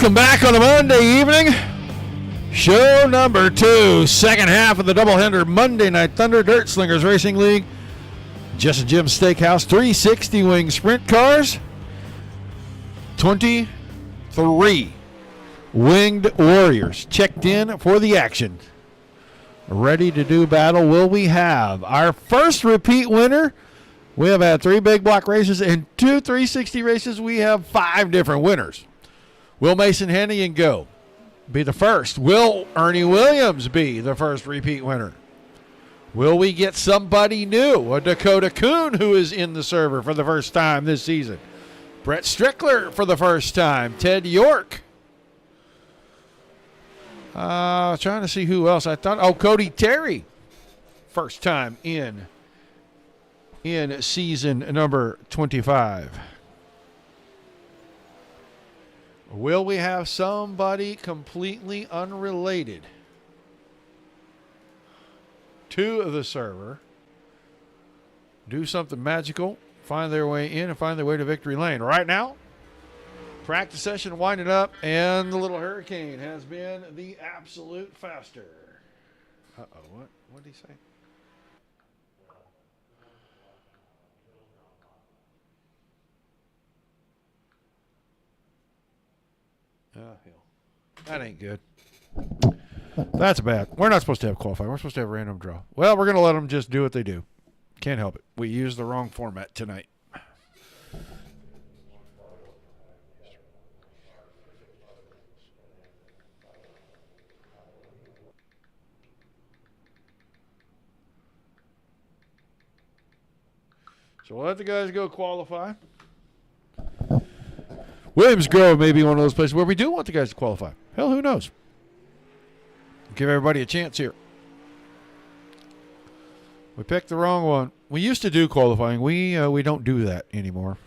Welcome back on a Monday evening. Show number 2, second half of the doubleheader Monday Night Thunder Dirt Slingers Racing League. Jess and Jim's Steackhouse 360 wing sprint cars. 23 winged warriors checked in for the action. Ready to do battle. Will we have our first repeat winner? We have had 3 big block races and 2 360 races. We have 5 different winners. Will Mason Hennigan go? Be the first. Will Ernie Williams be the first repeat winner? Will we get somebody new? A Dakota Coon who is in the server for the first time this season. Brett Strickler for the first time. Ted York. Trying to see who else I thought. Oh, Cody Terry. First time in season number 25. Will we have somebody completely unrelated to the server do something magical, find their way in, and find their way to victory lane? Right now, practice session winding up, and the little hurricane has been the absolute faster. Uh-oh, what did he say? Oh, hell. That ain't good. That's bad. We're not supposed to have qualifying. We're supposed to have random draw. Well, we're going to let them just do what they do. Can't help it. We used the wrong format tonight. So we'll let the guys go qualify. Williams Grove may be one of those places where we do want the guys to qualify. Hell, who knows? Give everybody a chance here. We picked the wrong one. We used to do qualifying. We don't do that anymore.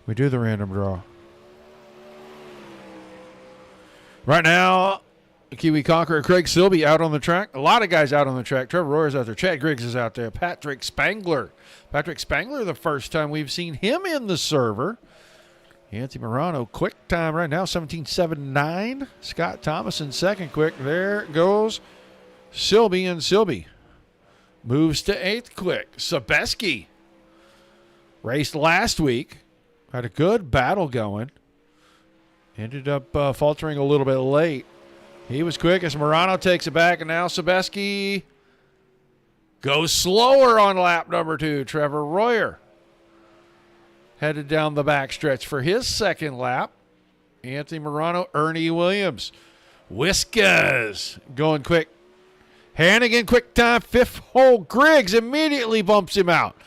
We do the random draw. Right now, Kiwi Conqueror Craig Silby out on the track. A lot of guys out on the track. Trevor Royer's out there. Chad Griggs is out there. Patrick Spangler, the first time we've seen him in the server. Anthony Morano, quick time right now, 17.79. Scott Thomas in second quick. There goes Silby, and Silby moves to 8th quick. Sebeski raced last week. Had a good battle going. Ended up faltering a little bit late. He was quick as Morano takes it back, and now Sebeski goes slower on lap number 2. Trevor Royer headed down the backstretch for his second lap. Anthony Morano, Ernie Williams. Whiskas going quick. Hannigan, quick time, 5th hole. Griggs immediately bumps him out.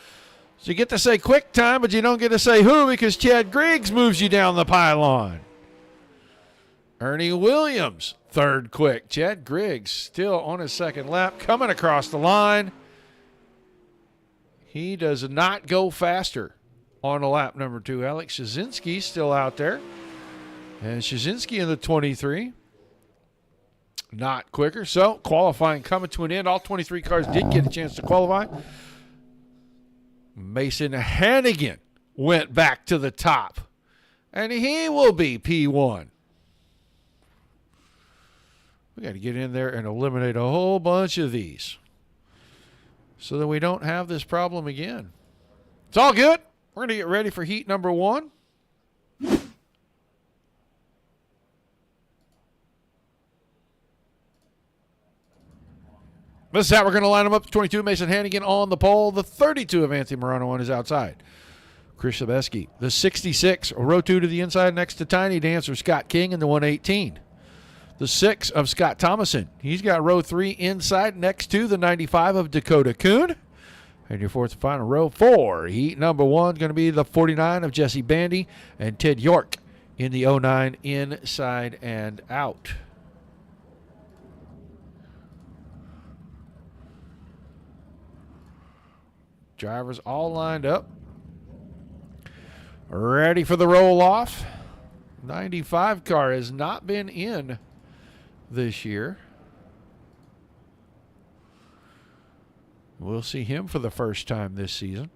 So you get to say quick time, but you don't get to say who because Chad Griggs moves you down the pylon. Ernie Williams, 3rd quick. Chad Griggs still on his second lap, coming across the line. He does not go faster on a lap number 2. Alex Shazinski still out there. And Shazinski in the 23. Not quicker. So qualifying coming to an end. All 23 cars did get a chance to qualify. Mason Hannigan went back to the top. And he will be P1. We got to get in there and eliminate a whole bunch of these so that we don't have this problem again. It's all good. We're going to get ready for heat number 1. This is how we're going to line them up. 22, Mason Hannigan on the pole. The 32 of Anthony Morano on his outside. Chris Sebeski. The 66, row 2 to the inside next to Tiny Dancer, Scott King in the 118. The 6 of Scott Thomason. He's got row 3 inside next to the 95 of Dakota Coon. And your 4th and final row 4. Heat number 1 is going to be the 49 of Jesse Bandy and Ted York in the 09 inside and out. Drivers all lined up. Ready for the roll-off. 95 car has not been in this year. We'll see him for the first time this season.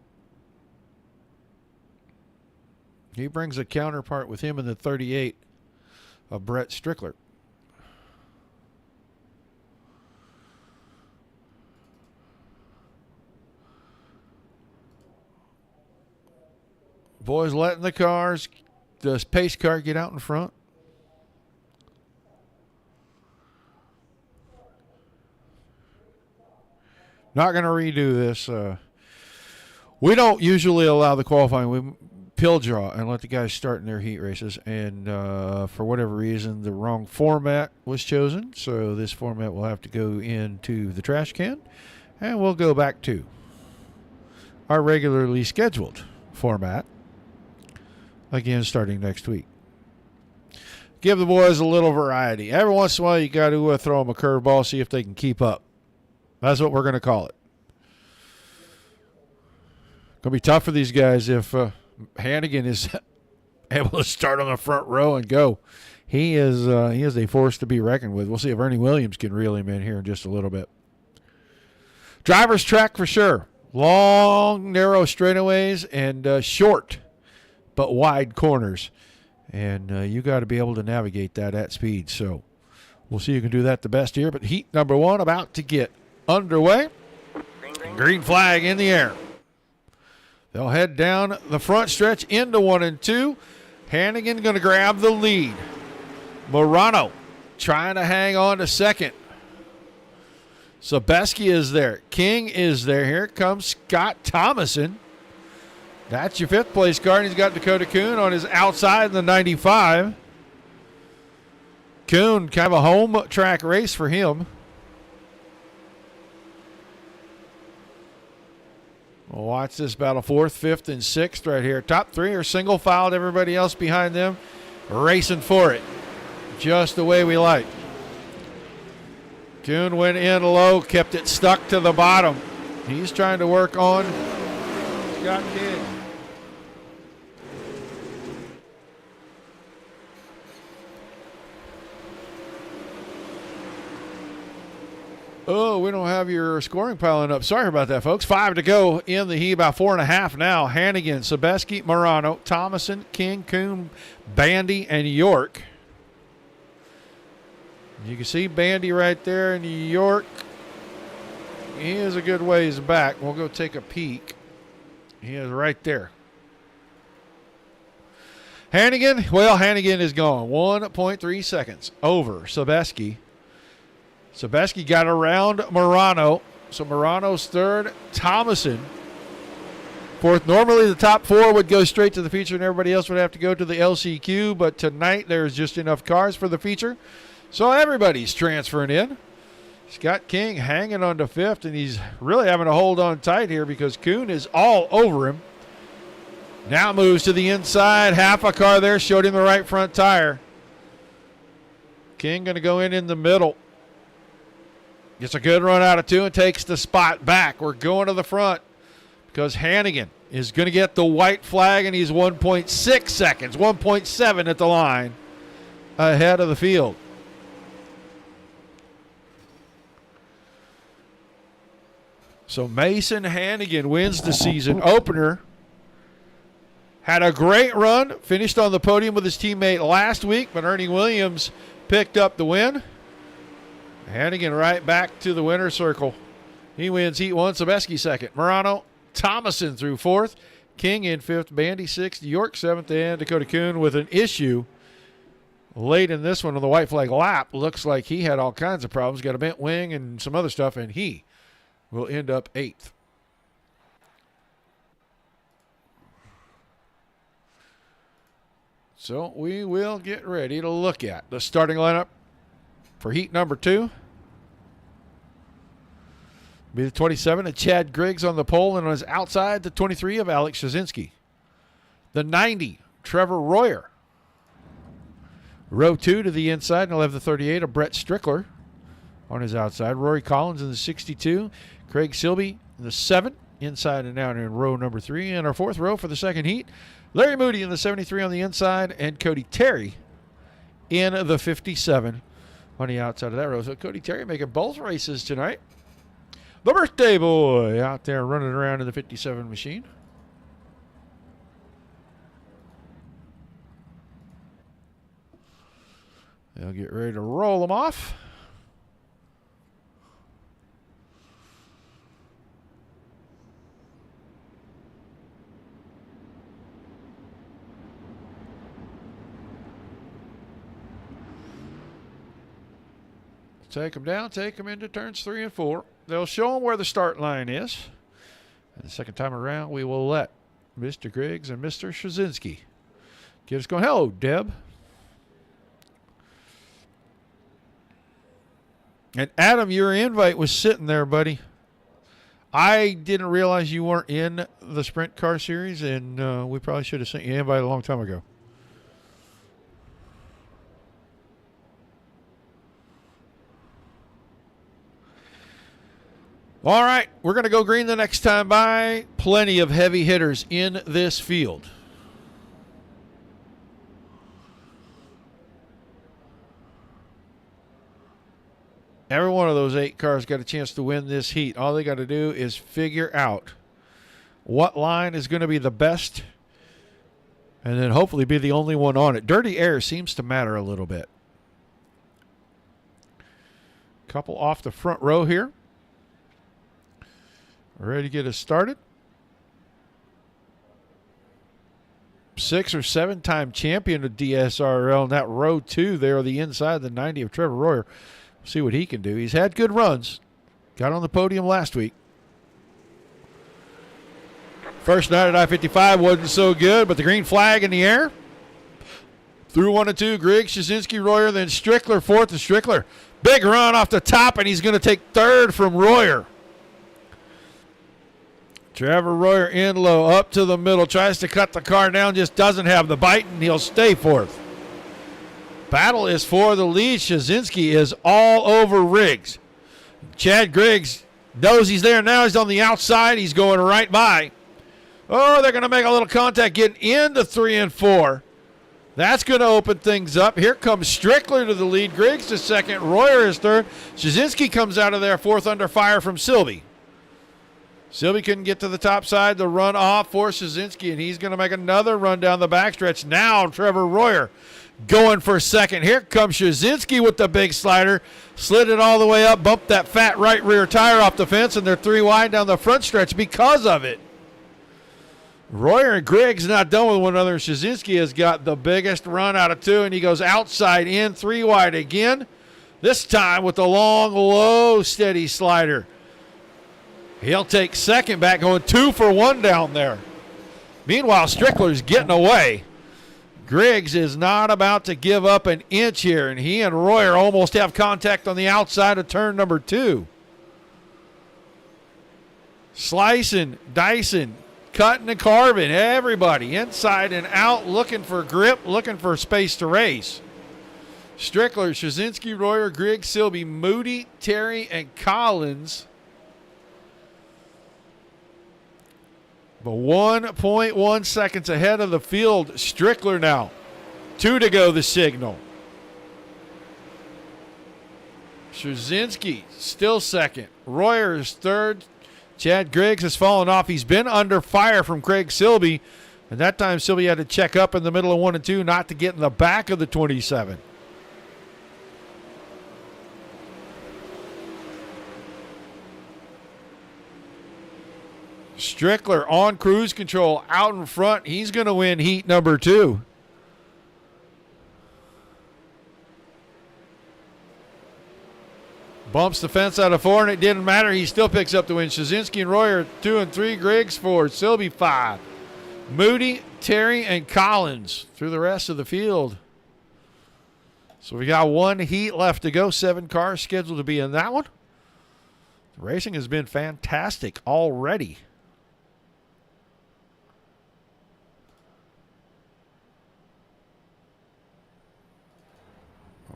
He brings a counterpart with him in the 38 of Brett Strickler. Boys letting the cars, the pace car, get out in front. Not going to redo this. We don't usually allow the qualifying. We pill draw and let the guys start in their heat races. And for whatever reason, the wrong format was chosen. So this format will have to go into the trash can. And we'll go back to our regularly scheduled format. Again, starting next week. Give the boys a little variety. Every once in a while, you got to throw them a curveball, see if they can keep up. That's what we're going to call it. Going to be tough for these guys if Hannigan is able to start on the front row and go. He is a force to be reckoned with. We'll see if Ernie Williams can reel him in here in just a little bit. Driver's track for sure. Long, narrow straightaways and short but wide corners. And you got to be able to navigate that at speed. So we'll see who can do that the best here. But heat number 1 about to get underway. Green flag in the air. They'll head down the front stretch into 1 and 2. Hannigan going to grab the lead. Morano trying to hang on to second. Sebeski is there. King is there. Here comes Scott Thomason. That's your 5th place car. And he's got Dakota Kuhn on his outside in the 95. Kuhn, kind of a home track race for him. We'll watch this battle. 4th, 5th, and 6th right here. Top 3 are single filed. Everybody else behind them racing for it. Just the way we like. Kuhn went in low, kept it stuck to the bottom. He's trying to work on Scott King. Oh, we don't have your scoring piling up. Sorry about that, folks. 5 to go in the heat, about 4.5 now. Hannigan, Sebeski, Morano, Thomason, King, Kuhn, Bandy, and York. You can see Bandy right there in York. He is a good ways back. We'll go take a peek. He is right there. Hannigan, well, Hannigan is gone. 1.3 seconds over Sebeski. Sebeski got around Morano. So Morano's 3rd. Thomason 4th. Normally the top 4 would go straight to the feature and everybody else would have to go to the LCQ. But tonight there's just enough cars for the feature. So everybody's transferring in. Scott King hanging on to 5th. And he's really having to hold on tight here because Kuhn is all over him. Now moves to the inside. Half a car there. Showed him the right front tire. King going to go in the middle. Gets a good run out of 2 and takes the spot back. We're going to the front because Hannigan is going to get the white flag, and he's 1.6 seconds, 1.7 at the line ahead of the field. So Mason Hannigan wins the season opener. Had a great run, finished on the podium with his teammate last week, but Ernie Williams picked up the win. Hannigan right back to the winner's circle. He wins heat 1, Sebeski 2nd. Morano, Thomason through 4th. King in 5th, Bandy 6th, York 7th, and Dakota Kuhn with an issue late in this one on the white flag lap. Looks like he had all kinds of problems. Got a bent wing and some other stuff, and he will end up 8th. So we will get ready to look at the starting lineup for heat number 2. Be the 27 of Chad Griggs on the pole, and on his outside, the 23 of Alex Shazinski. The 90, Trevor Royer. Row 2 to the inside, and he'll have the 38 of Brett Strickler on his outside. Rory Collins in the 62. Craig Silby in the 7, inside and out in row number 3. And our 4th row for the second heat, Larry Moody in the 73 on the inside, and Cody Terry in the 57 on the outside of that row. So Cody Terry making both races tonight. The birthday boy out there running around in the 57 machine. They'll get ready to roll them off. Take them down, take them into turns 3 and 4. They'll show them where the start line is. And the second time around, we will let Mr. Griggs and Mr. Straczynski get us going. Hello, Deb. And Adam, your invite was sitting there, buddy. I didn't realize you weren't in the Sprint Car Series, and we probably should have sent you an invite a long time ago. All right, we're going to go green the next time by. Plenty of heavy hitters in this field. Every one of those 8 cars got a chance to win this heat. All they got to do is figure out what line is going to be the best and then hopefully be the only one on it. Dirty air seems to matter a little bit. Couple off the front row here. Ready to get us started. 6 or 7 time champion of DSRL in that row 2 there on the inside, the 90 of Trevor Royer. See what he can do. He's had good runs. Got on the podium last week. First night at I-55 wasn't so good, but the green flag in the air. Through 1 and 2, Griggs, Straczynski, Royer, then Strickler, 4th, and Strickler. Big run off the top, and he's going to take 3rd from Royer. Trevor Royer in low, up to the middle, tries to cut the car down, just doesn't have the bite, and he'll stay 4th. Battle is for the lead. Straczynski is all over Riggs. Chad Griggs knows he's there now. He's on the outside. He's going right by. Oh, they're going to make a little contact getting into 3 and 4. That's going to open things up. Here comes Strickler to the lead. Griggs to 2nd. Royer is 3rd. Straczynski comes out of there 4th under fire from Silby. Silby couldn't get to the top side. The run off for Straczynski, and he's going to make another run down the backstretch. Now Trevor Royer going for 2nd. Here comes Straczynski with the big slider. Slid it all the way up, bumped that fat right rear tire off the fence, and they're 3 wide down the front stretch because of it. Royer and Griggs not done with one another. Straczynski has got the biggest run out of 2, and he goes outside in, 3 wide again. This time with the long, low, steady slider. He'll take 2nd back, going 2 for 1 down there. Meanwhile, Strickler's getting away. Griggs is not about to give up an inch here, and he and Royer almost have contact on the outside of turn number 2. Slicing, dicing, cutting and carving, everybody inside and out, looking for grip, looking for space to race. Strickler, Straczynski, Royer, Griggs, Silby, Moody, Terry, and Collins. But 1.1 seconds ahead of the field. Strickler now. 2 to go, the signal. Straczynski still 2nd. Royer is 3rd. Chad Griggs has fallen off. He's been under fire from Craig Silby. And that time Silby had to check up in the middle of 1 and 2 not to get in the back of the 27. Strickler on cruise control out in front. He's going to win heat number 2. Bumps the fence out of 4, and it didn't matter. He still picks up the win. Straczynski and Royer 2 and 3. Griggs 4. Silby 5. Moody, Terry, and Collins through the rest of the field. So we got 1 heat left to go. 7 cars scheduled to be in that one. The racing has been fantastic already.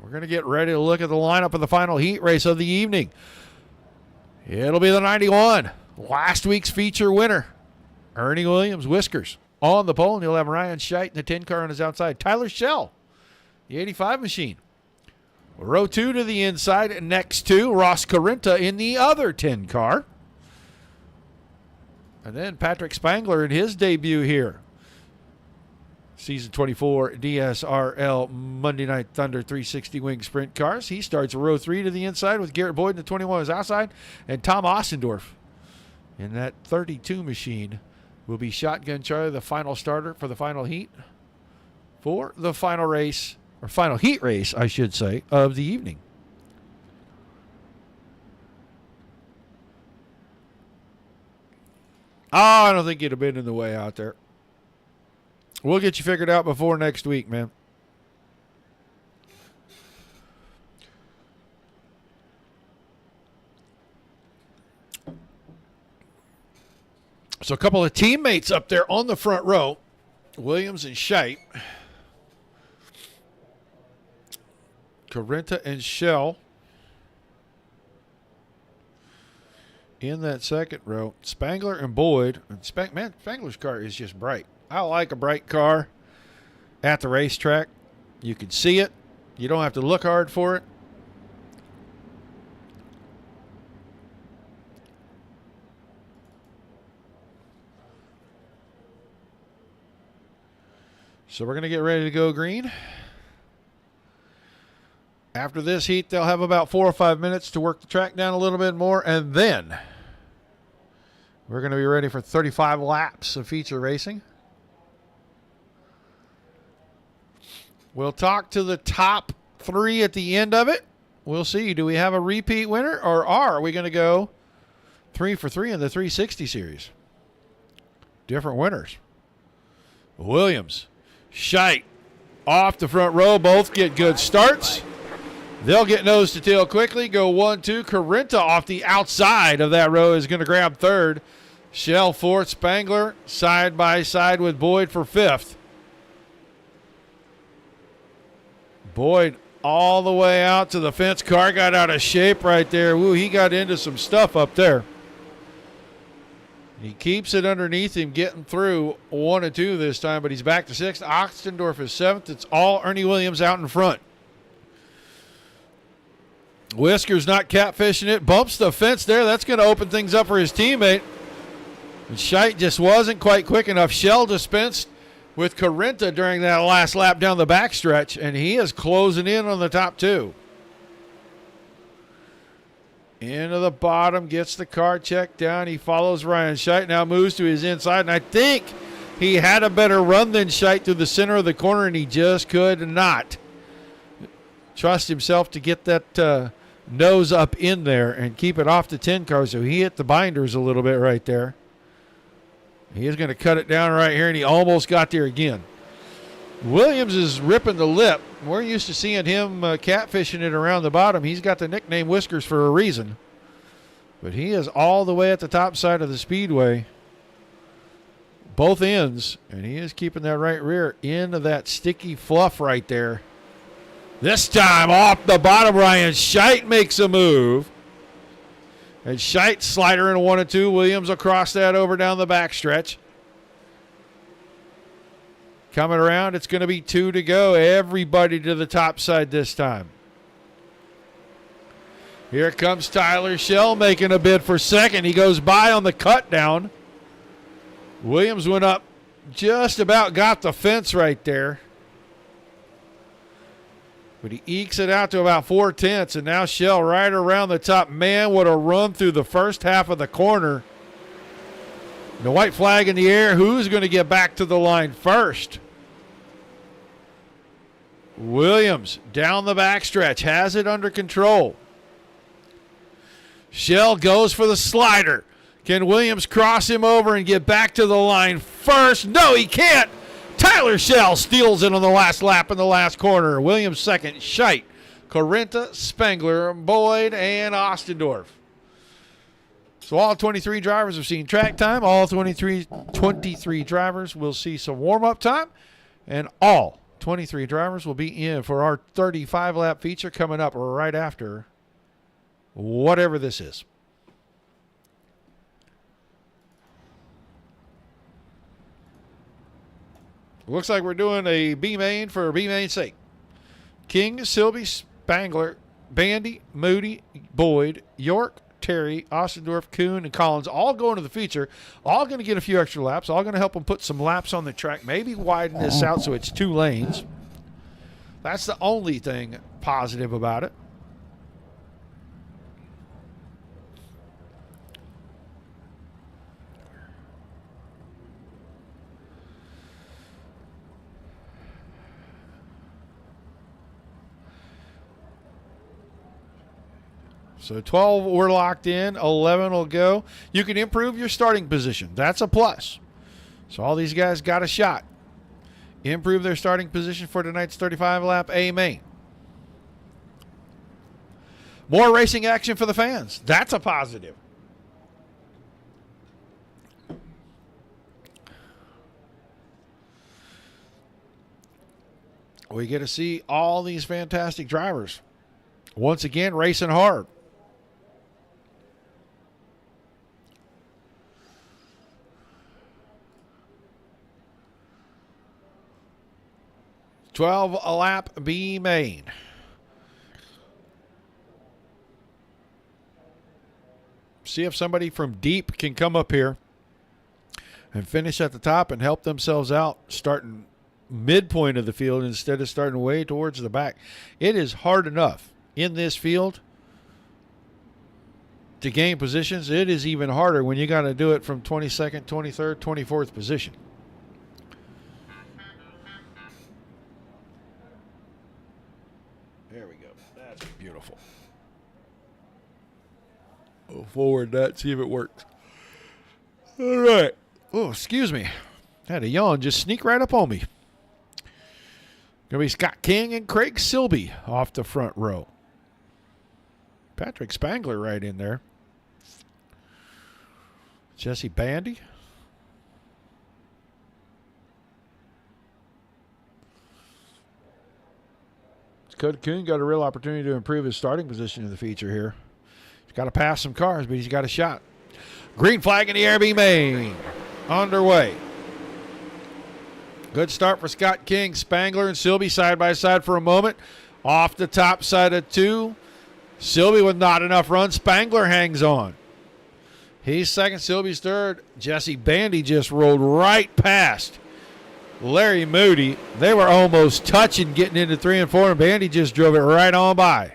We're going to get ready to look at the lineup of the final heat race of the evening. It'll be the 91. Last week's feature winner, Ernie Williams, Whiskers, on the pole. And he'll have Ryan Scheidt in the 10 car on his outside. Tyler Schell, the 85 machine. Row 2 to the inside. Next to Ross Carinta in the other 10 car. And then Patrick Spangler in his debut here. Season 24 DSRL Monday Night Thunder 360 wing sprint cars. He starts row 3 to the inside with Garrett Boyd in the 21 is outside. And Tom Ostendorf in that 32 machine will be Shotgun Charlie, the final starter for the final heat for the final race, or final heat race, I should say, of the evening. Oh, I don't think you'd have been in the way out there. We'll get you figured out before next week, man. So a couple of teammates up there on the front row, Williams and Scheidt. Carenta and Shell in that second row. Spangler and Boyd. And Spangler's car is just bright. I like a bright car at the racetrack. You can see it. You don't have to look hard for it. So we're going to get ready to go green. After this heat, they'll have about 4 or 5 minutes to work the track down a little bit more, and then we're going to be ready for 35 laps of feature racing. We'll talk to the top 3 at the end of it. We'll see. Do we have a repeat winner, or are we going to go 3 for 3 in the 360 series? Different winners. Williams, Scheidt off the front row. Both get good starts. They'll get nose to tail quickly. Go 1-2. Carenta off the outside of that row is going to grab third. Shell fourth. Spangler side by side with Boyd for fifth. Boyd all the way out to the fence. Car got out of shape right there. Woo, he got into some stuff up there. He keeps it underneath him, getting through 1 and 2 this time, but he's back to 6th. Ostendorf is 7th. It's all Ernie Williams out in front. Whiskers not catfishing it. Bumps the fence there. That's going to open things up for his teammate. And Scheidt just wasn't quite quick enough. Shell dispensed with Carenta during that last lap down the backstretch, and he is closing in on the top 2. Into the bottom, gets the car checked down. He follows Ryan. Scheidt now moves to his inside, and I think he had a better run than Scheidt through the center of the corner, and he just could not trust himself to get that nose up in there and keep it off the 10 car, so he hit the binders a little bit right there. He is going to cut it down right here, and he almost got there again. Williams is ripping the lip. We're used to seeing him catfishing it around the bottom. He's got the nickname Whiskers for a reason. But he is all the way at the top side of the speedway, both ends, and he is keeping that right rear into that sticky fluff right there. This time off the bottom, Ryan Scheidt makes a move. And Scheidt slider in 1 and 2. Williams across that over down the backstretch. Coming around, it's going to be 2 to go. Everybody to the top side this time. Here comes Tyler Shell making a bid for second. He goes by on the cut down. Williams went up, just about got the fence right there. But he ekes it out to about 4/10, and now Shell right around the top. Man, what a run through the first half of the corner. The white flag in the air. Who's going to get back to the line first? Williams down the backstretch, has it under control. Shell goes for the slider. Can Williams cross him over and get back to the line first? No, he can't. Tyler Shell steals it on the last lap in the last corner. Williams second, Scheidt, Carenta, Spangler, Boyd, and Ostendorf. So all 23 drivers have seen track time. All 23 drivers will see some warm-up time. And all 23 drivers will be in for our 35-lap feature coming up right after whatever this is. Looks like we're doing a B-main for B-main's sake. King, Silby, Spangler, Bandy, Moody, Boyd, York, Terry, Ostendorf, Kuhn, and Collins all going to the feature, all going to get a few extra laps, all going to help them put some laps on the track, maybe widen this out so it's 2 lanes. That's the only thing positive about it. So 12 we're locked in, 11 will go. You can improve your starting position. That's a plus. So all these guys got a shot. Improve their starting position for tonight's 35-lap A main. More racing action for the fans. That's a positive. We get to see all these fantastic drivers once again racing hard. A lap B main. See if somebody from deep can come up here and finish at the top and help themselves out starting midpoint of the field instead of starting way towards the back. It is hard enough in this field to gain positions. It is even harder when you got to do it from 22nd, 23rd, 24th position. There we go. That's beautiful. We'll forward that, see if it works. All right. Oh, excuse me. I had a yawn just sneak right up on me. Going to be Scott King and Craig Silby off the front row. Patrick Spangler right in there. Jesse Bandy. Dakota Kuhn got a real opportunity to improve his starting position in the feature here. He's got to pass some cars, but he's got a shot. Green flag in the air, B main. Underway. Good start for Scott King. Spangler and Silby side by side for a moment. Off the top side of 2. Silby with not enough run. Spangler hangs on. He's second. Silby's third. Jesse Bandy just rolled right past Larry Moody. They were almost touching getting into 3 and 4, and Bandy just drove it right on by.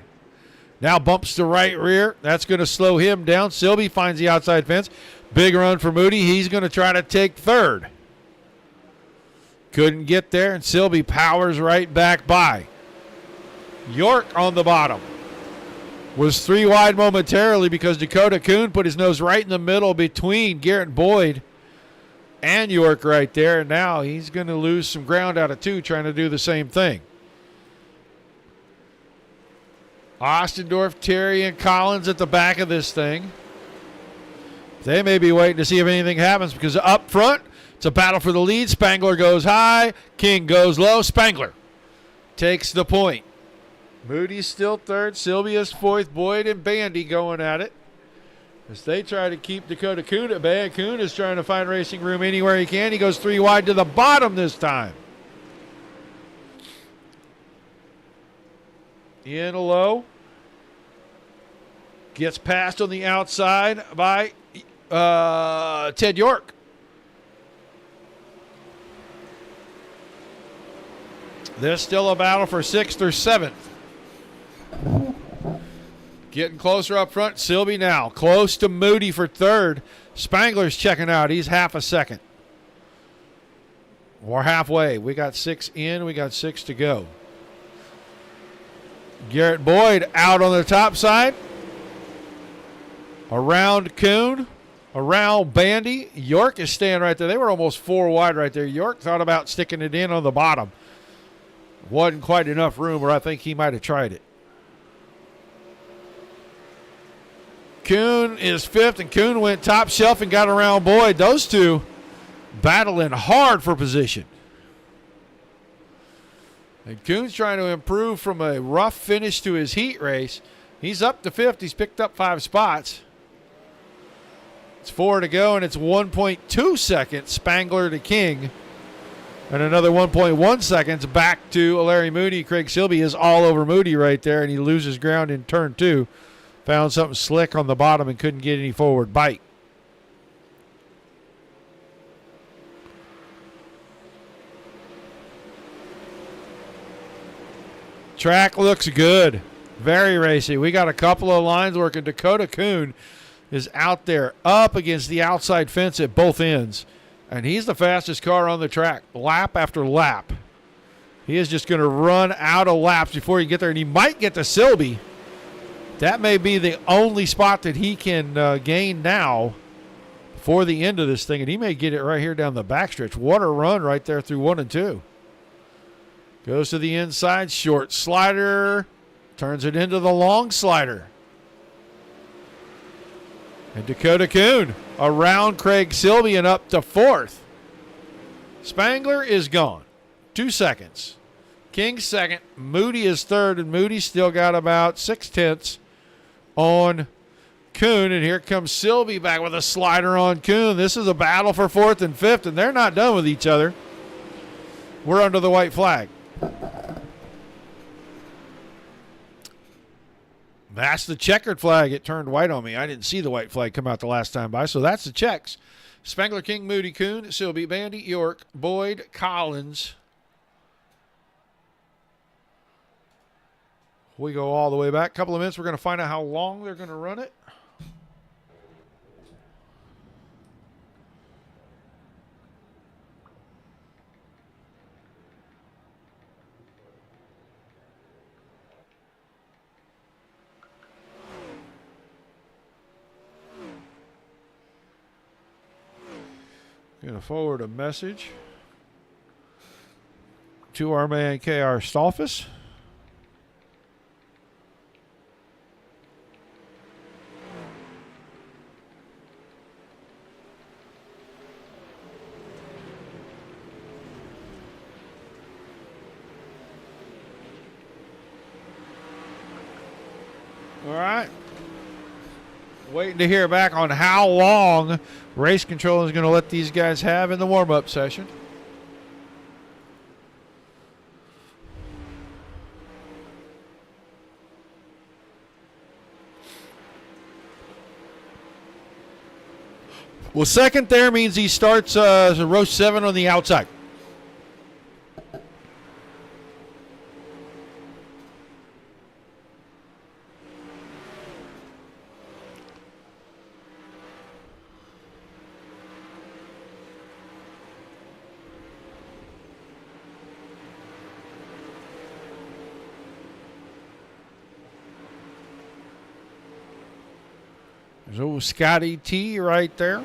Now bumps the right rear. That's going to slow him down. Silby finds the outside fence. Big run for Moody. He's going to try to take third. Couldn't get there, and Silby powers right back by. York on the bottom. Was 3 wide momentarily because Dakota Kuhn put his nose right in the middle between Garrett Boyd and York right there. And now he's going to lose some ground out of 2 trying to do the same thing. Ostendorf, Terry, and Collins at the back of this thing. They may be waiting to see if anything happens because up front, it's a battle for the lead. Spangler goes high. King goes low. Spangler takes the point. Moody's still third. Silvia's fourth. Boyd and Bandy going at it as they try to keep Dakota Kuhn at bay. Kuhn is trying to find racing room anywhere he can. He goes 3 wide to the bottom this time. In low. Gets passed on the outside by Ted York. There's still a battle for 6th or 7th. Getting closer up front. Silby now close to Moody for 3rd. Spangler's checking out. He's half a second. We're halfway. We got 6 in. We got 6 to go. Garrett Boyd out on the top side. Around Kuhn. Around Bandy. York is staying right there. They were almost 4 wide right there. York thought about sticking it in on the bottom. Wasn't quite enough room, or I think he might have tried it. Kuhn is 5th, and Kuhn went top shelf and got around Boyd. Those two battling hard for position. And Kuhn's trying to improve from a rough finish to his heat race. He's up to 5th. He's picked up 5 spots. It's 4 to go, and it's 1.2 seconds, Spangler to King. And another 1.1 seconds back to Larry Moody. Craig Silby is all over Moody right there, and he loses ground in turn 2. Found something slick on the bottom and couldn't get any forward bite. Track looks good. Very racy. We got a couple of lines working. Dakota Kuhn is out there up against the outside fence at both ends. And he's the fastest car on the track, lap after lap. He is just going to run out of laps before he get there. And he might get to Silby. That may be the only spot that he can gain now before the end of this thing. And he may get it right here down the backstretch. What a run right there through 1 and 2. Goes to the inside, short slider. Turns it into the long slider. And Dakota Kuhn around Craig Silby and up to 4th. Spangler is gone. 2 seconds. King second. Moody is third, and Moody still got about 6/10 on Kuhn. And here comes Silby back with a slider on Kuhn. This is a battle for 4th and 5th, and they're not done with each other. We're under the white flag. That's the checkered flag. It turned white on me. I didn't see the white flag come out the last time by, so that's the checks. Spangler, King, Moody, Kuhn, Silby, Bandy, York, Boyd, Collins. We go all the way back. A couple of minutes. We're going to find out how long they're going to run it. Going to forward a message to our man K.R. Stolfus. All right. Waiting to hear back on how long race control is going to let these guys have in the warm-up session. Well, second there means he starts row 7 on the outside. There's old Scotty T right there.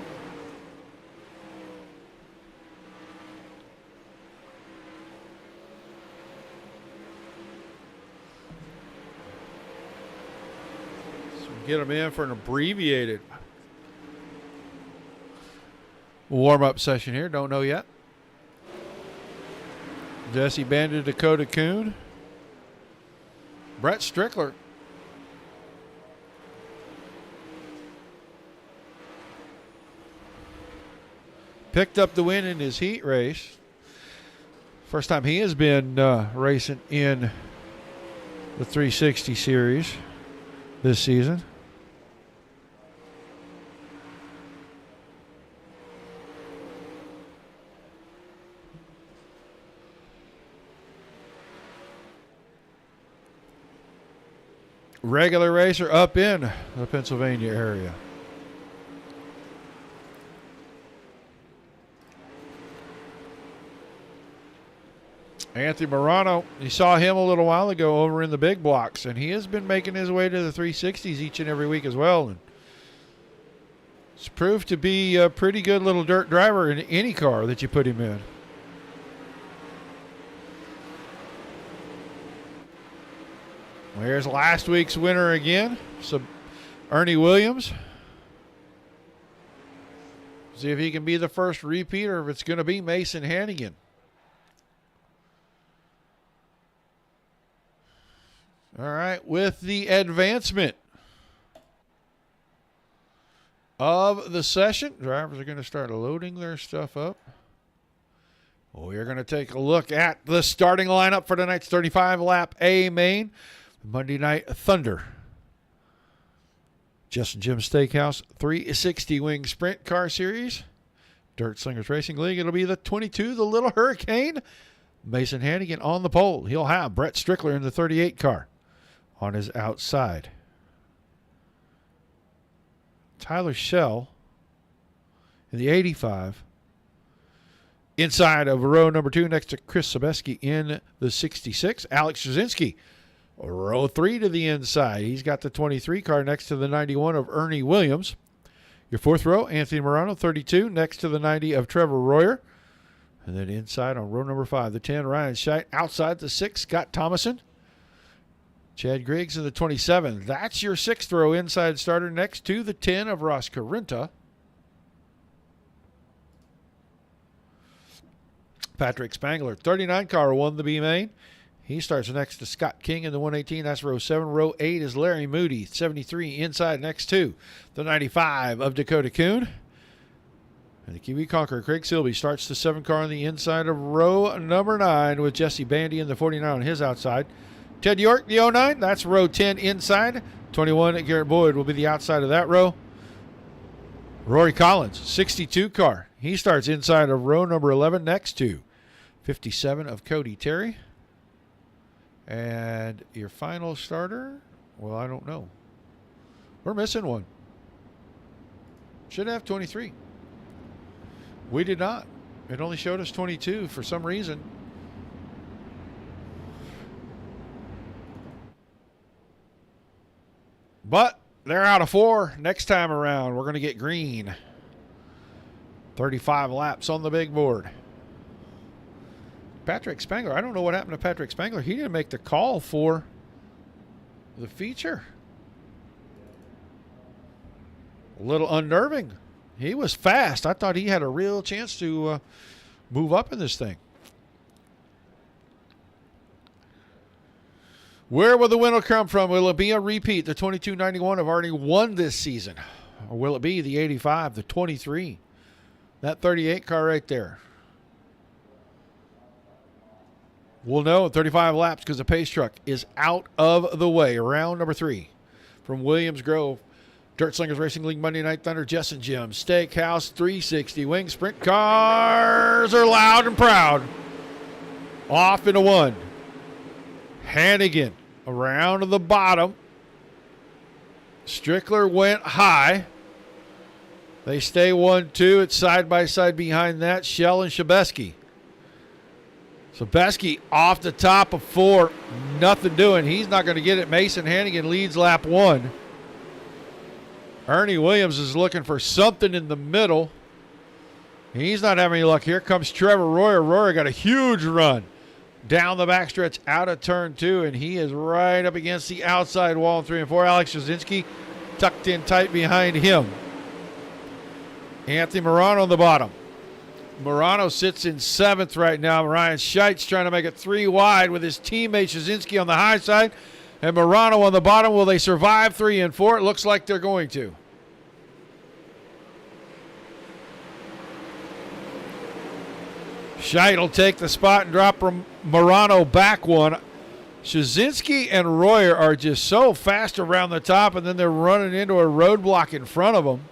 So get him in for an abbreviated warm-up session here. Don't know yet. Jesse Bandit, Dakota Kuhn. Brett Strickler. Picked up the win in his heat race. First time he has been racing in the 360 series this season. Regular racer up in the Pennsylvania area. Anthony Morano, you saw him a little while ago over in the big blocks, and he has been making his way to the 360s each and every week as well. And it's proved to be a pretty good little dirt driver in any car that you put him in. There's last week's winner again, so Ernie Williams. See if he can be the first repeat or if it's going to be Mason Hannigan. All right, with the advancement of the session, drivers are going to start loading their stuff up. We're going to take a look at the starting lineup for tonight's 35-lap A main, Monday Night Thunder. Jess and Jim's Steackhouse 360 Wing Sprint Car Series. Dirt Slingers Racing League. It'll be the 22, the Little Hurricane. Mason Hannigan on the pole. He'll have Brett Strickler in the 38 car on his outside. Tyler Schell in the 85. Inside of row number 2 next to Chris Sobeski in the 66. Alex Jasinski, row 3 to the inside. He's got the 23 car next to the 91 of Ernie Williams. Your 4th row, Anthony Morano, 32, next to the 90 of Trevor Royer. And then inside on row number 5, the 10, Ryan Scheidt. Outside the 6, Scott Thomason. Chad Griggs in the 27. That's your 6th row inside starter next to the 10 of Ross Carinta. Patrick Spangler, 39 car, won the B main. He starts next to Scott King in the 118. That's row 7. Row 8 is Larry Moody, 73 inside next to the 95 of Dakota Kuhn. And the Kiwi Conqueror, Craig Silby, starts the 7 car on the inside of row number 9 with Jesse Bandy in the 49 on his outside. Ted York, the 09, that's row 10 inside. 21, Garrett Boyd will be the outside of that row. Rory Collins, 62 car. He starts inside of row number 11 next to 57 of Cody Terry. And your final starter, well, I don't know. We're missing one. Should have 23. We did not. It only showed us 22 for some reason. But they're out of 4. Next time around, we're going to get green. 35 laps on the big board. Patrick Spangler. I don't know what happened to Patrick Spangler. He didn't make the call for the feature. A little unnerving. He was fast. I thought he had a real chance to move up in this thing. Where will the winner come from? Will it be a repeat? The 2291 have already won this season. Or will it be the 85, the 23? That 38 car right there. We'll know in 35 laps because the pace truck is out of the way. Round number 3 from Williams Grove. Dirt Slingers Racing League Monday Night Thunder, Jess and Jim. Steackhouse 360 Wing Sprint cars are loud and proud. Off into 1. Hannigan around to the bottom. Strickler went high. They stay 1-2. It's side by side behind that. Schell and Shabeski. Shabeski off the top of 4. Nothing doing. He's not going to get it. Mason Hannigan leads lap 1. Ernie Williams is looking for something in the middle. He's not having any luck. Here comes Trevor Royer. Royer got a huge run down the backstretch out of turn 2, and he is right up against the outside wall in 3 and 4. Alex Jasinski tucked in tight behind him. Anthony Morano on the bottom. Morano sits in 7th right now. Ryan Scheit's trying to make it 3 wide with his teammate Jasinski on the high side. And Morano on the bottom. Will they survive 3 and 4? It looks like they're going to. Scheidt will take the spot and drop Morano back 1. Jasinski and Royer are just so fast around the top, and then they're running into a roadblock in front of them.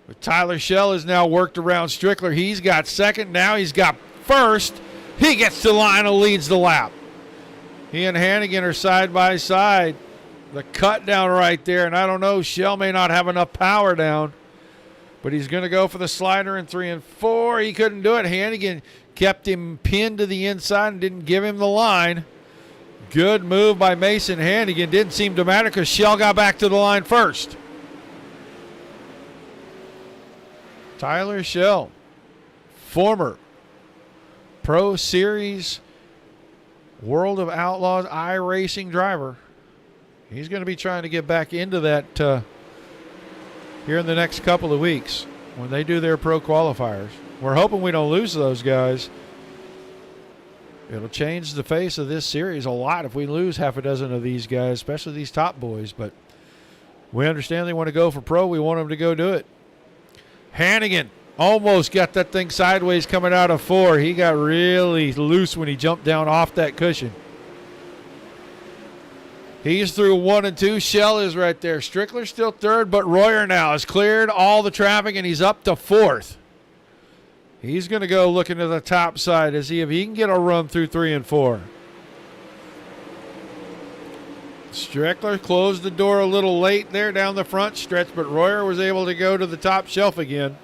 But Tyler Schell is now worked around Strickler. He's got 2nd. Now he's got 1st. He gets to the line and leads the lap. He and Hannigan are side by side. The cut down right there, and I don't know, Schell may not have enough power down, but he's going to go for the slider in 3 and 4. He couldn't do it. Hannigan kept him pinned to the inside and didn't give him the line. Good move by Mason Hannigan. Didn't seem to matter because Schell got back to the line first. Tyler Schell, former Pro Series World of Outlaws iRacing driver. He's going to be trying to get back into that here in the next couple of weeks when they do their pro qualifiers. We're hoping we don't lose those guys. It'll change the face of this series a lot if we lose half a dozen of these guys, especially these top boys. But we understand they want to go for pro. We want them to go do it. Hannigan almost got that thing sideways coming out of 4. He got really loose when he jumped down off that cushion. He's through 1 and 2. Shell is right there. Strickler still third, but Royer now has cleared all the traffic, and he's up to fourth. He's going to go looking to the top side to see if he can get a run through 3 and 4. Strickler closed the door a little late there down the front stretch, but Royer was able to go to the top shelf again.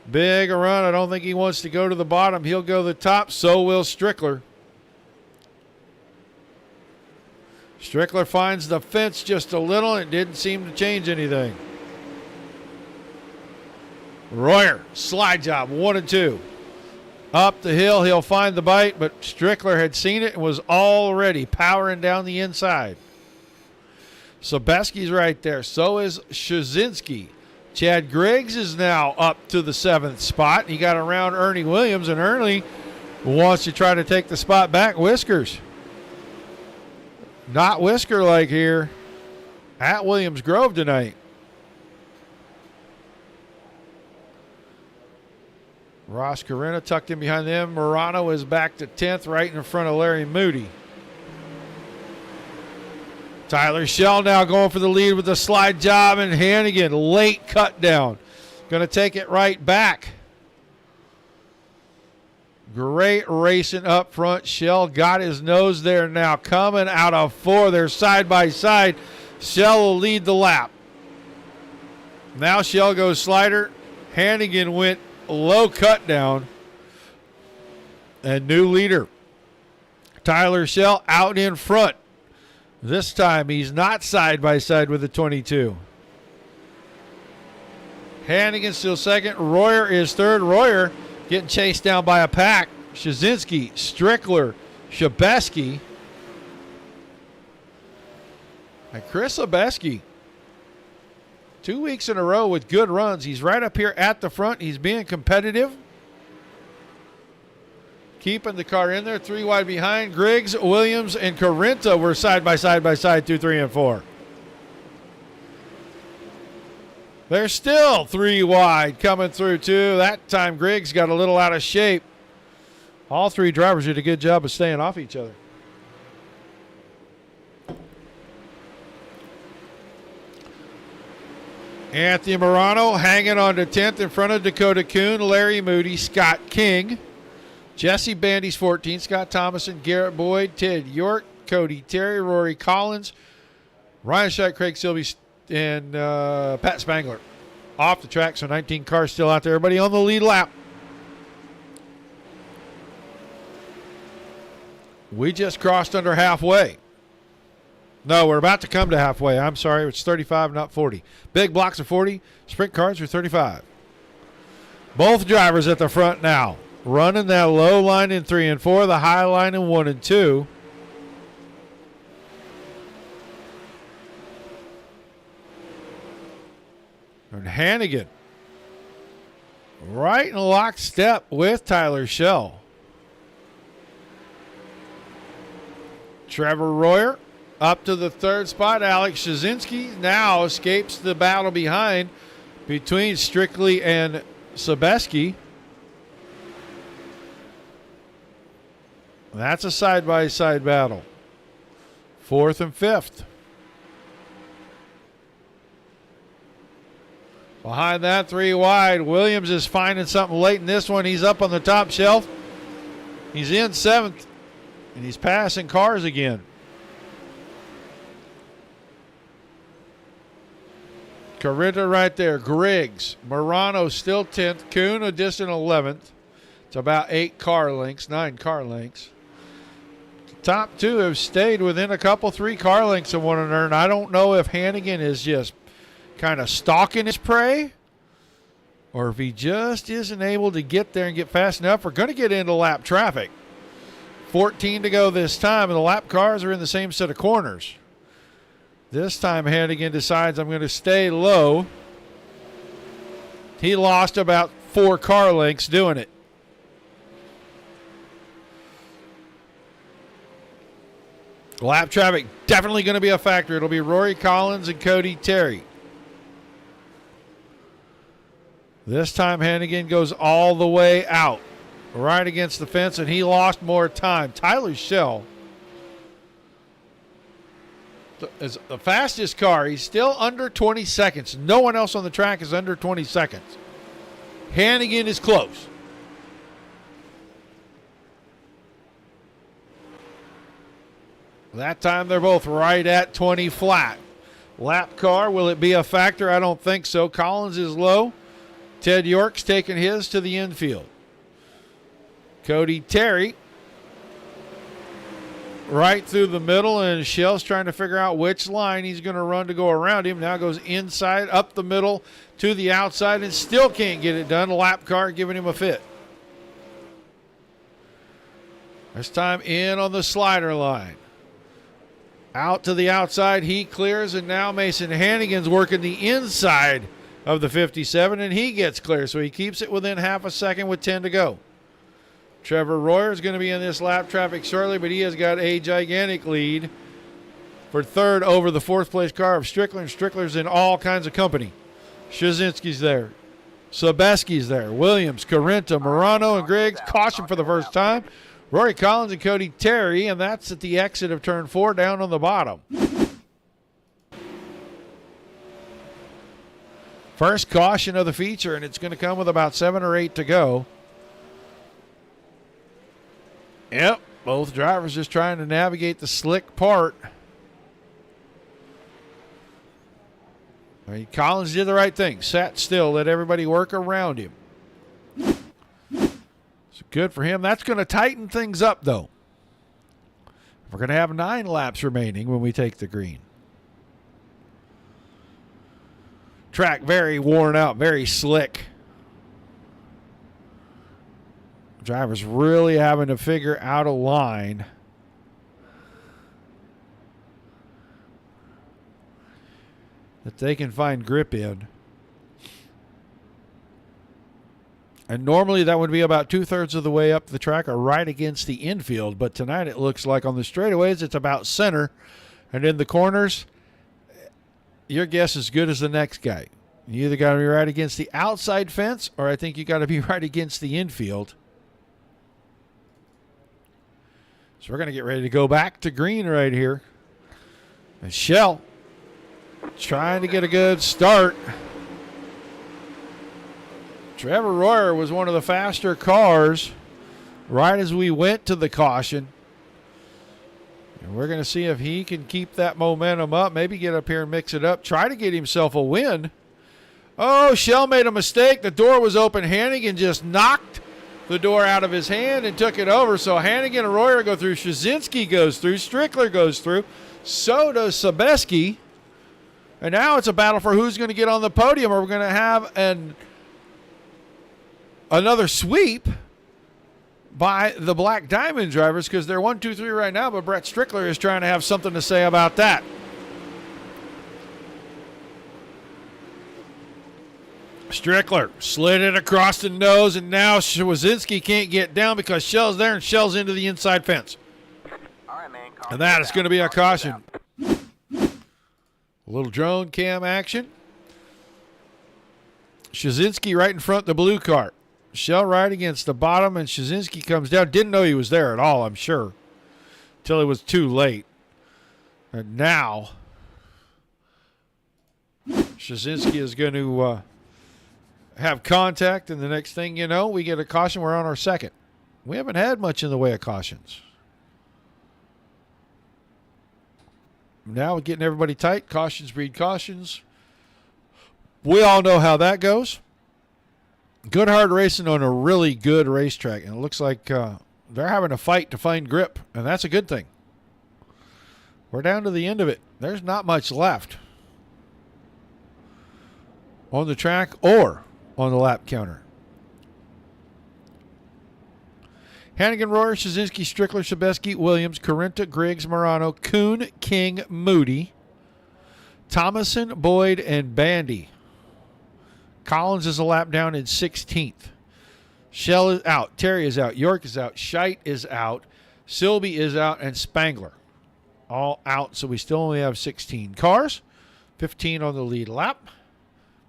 Big a run. I don't think he wants to go to the bottom. He'll go to the top. So will Strickler. Strickler finds the fence just a little. It didn't seem to change anything. Royer, slide job, 1 and 2. Up the hill, he'll find the bite, but Strickler had seen it and was already powering down the inside. Sobeski's right there. So is Shazinski. Chad Griggs is now up to the 7th spot. He got around Ernie Williams, and Ernie wants to try to take the spot back. Whiskers. Not Whisker-like here at Williams Grove tonight. Ross Carina tucked in behind them. Morano is back to 10th, right in front of Larry Moody. Tyler Shell now going for the lead with the slide job, and Hannigan, late cut down. Going to take it right back. Great racing up front. Shell got his nose there now. Coming out of 4. They're side by side. Shell will lead the lap. Now Shell goes slider. Hannigan went low cut down. And new leader, Tyler Shell, out in front. This time he's not side by side with the 22. Hannigan still second. Royer is third. Royer getting chased down by a pack. Shazinski, Strickler, Shabeski. And Chris Shabeski, 2 weeks in a row with good runs. He's right up here at the front. He's being competitive. Keeping the car in there. 3 wide behind. Griggs, Williams, and Carinta were side by side through 3 and 4. They're still 3 wide coming through, too. That time Griggs got a little out of shape. All 3 drivers did a good job of staying off each other. Anthony Morano hanging on to 10th in front of Dakota Kuhn, Larry Moody, Scott King. Jesse Bandy's 14th, Scott Thomason, Garrett Boyd, Ted York, Cody Terry, Rory Collins, Ryan Scheidt, Craig Silby, and Pat Spangler. Off the track, so 19 cars still out there. Everybody on the lead lap. We just crossed under halfway. No, we're about to come to halfway. I'm sorry, it's 35, not 40. Big blocks of 40. Sprint cars are 35. Both drivers at the front now. Running that low line in 3 and 4, the high line in 1 and 2. And Hannigan right in lockstep with Tyler Shell. Trevor Royer up to the 3rd spot. Alex Shazinski now escapes the battle behind between Strictly and Sobeski. That's a side-by-side battle. 4th and 5th. Behind that, 3 wide. Williams is finding something late in this one. He's up on the top shelf. He's in 7th, and he's passing cars again. Carinta right there. Griggs. Morano still 10th. Kuhn a distant 11th. It's about 8 car lengths, 9 car lengths. Top 2 have stayed within a couple, 3 car lengths of one another. And I don't know if Hannigan is just kind of stalking his prey or if he just isn't able to get there and get fast enough. We're going to get into lap traffic. 14 to go this time, and the lap cars are in the same set of corners. This time Hannigan decides I'm going to stay low. He lost about 4 car lengths doing it. Lap traffic definitely going to be a factor. It'll be Rory Collins and Cody Terry. This time Hannigan goes all the way out, right against the fence, and he lost more time. Tyler Shell is the fastest car. He's still under 20 seconds. No one else on the track is under 20 seconds. Hannigan is close. That time they're both right at 20 flat. Lap car, will it be a factor? I don't think so. Collins is low. Ted York's taking his to the infield. Cody Terry right through the middle, and Shell's trying to figure out which line he's going to run to go around him. Now goes inside, up the middle, to the outside, and still can't get it done. Lap car giving him a fit. This time in on the slider line. Out to the outside, he clears, and now Mason Hannigan's working the inside of the 57, and he gets clear, so he keeps it within half a second with 10 to go. Trevor Royer is going to be in this lap traffic shortly, but he has got a gigantic lead for third over the fourth place car of Strickler, and Strickler's in all kinds of company. Shazinski's there. Sobeski's there. Williams, Carrenta, Morano, and Griggs. Caution for the first time. Rory Collins and Cody Terry, and that's at the exit of turn 4 down on the bottom. First caution of the feature, and it's going to come with about 7 or 8 to go. Yep, both drivers just trying to navigate the slick part. I mean, Collins did the right thing. Sat still, let everybody work around him. So good for him. That's going to tighten things up, though. We're going to have 9 laps remaining when we take the green. Track very worn out, very slick. Drivers really having to figure out a line. That they can find grip in. And normally that would be about 2/3 of the way up the track or right against the infield. But tonight it looks like on the straightaways it's about center. And in the corners, your guess is as good as the next guy. You either got to be right against the outside fence, or I think you got to be right against the infield. So we're going to get ready to go back to green right here. And Shell trying to get a good start. Trevor Royer was one of the faster cars right as we went to the caution. And we're going to see if he can keep that momentum up. Maybe get up here and mix it up. Try to get himself a win. Oh, Shell made a mistake. The door was open. Hannigan just knocked the door out of his hand and took it over. So Hannigan and Royer go through. Shazinski goes through. Strickler goes through. So does Sobeski. And now it's a battle for who's going to get on the podium. Are we going to have another sweep by the Black Diamond drivers? Because they're 1, 2, 3 right now, but Brett Strickler is trying to have something to say about that. Strickler slid it across the nose, and now Shazinski can't get down because Shell's there, and Shell's into the inside fence. And that is going to be a caution. A little drone cam action. Shazinski right in front of the blue car. Shell right against the bottom, and Shazinski comes down. Didn't know he was there at all, I'm sure, until it was too late. And now Shazinski is going to have contact, and the next thing you know, we get a caution. We're on our second. We haven't had much in the way of cautions. Now we're getting everybody tight. Cautions breed cautions. We all know how that goes. Good hard racing on a really good racetrack, and it looks like they're having a fight to find grip, and that's a good thing. We're down to the end of it. There's not much left on the track or on the lap counter. Hannigan, Royer, Shazinski, Strickler, Sobeski, Williams, Carrenta, Griggs, Morano, Kuhn, King, Moody, Thomason, Boyd, and Bandy. Collins is a lap down in 16th. Shell is out. Terry is out. York is out. Scheidt is out. Silby is out. And Spangler all out. So we still only have 16 cars. 15 on the lead lap.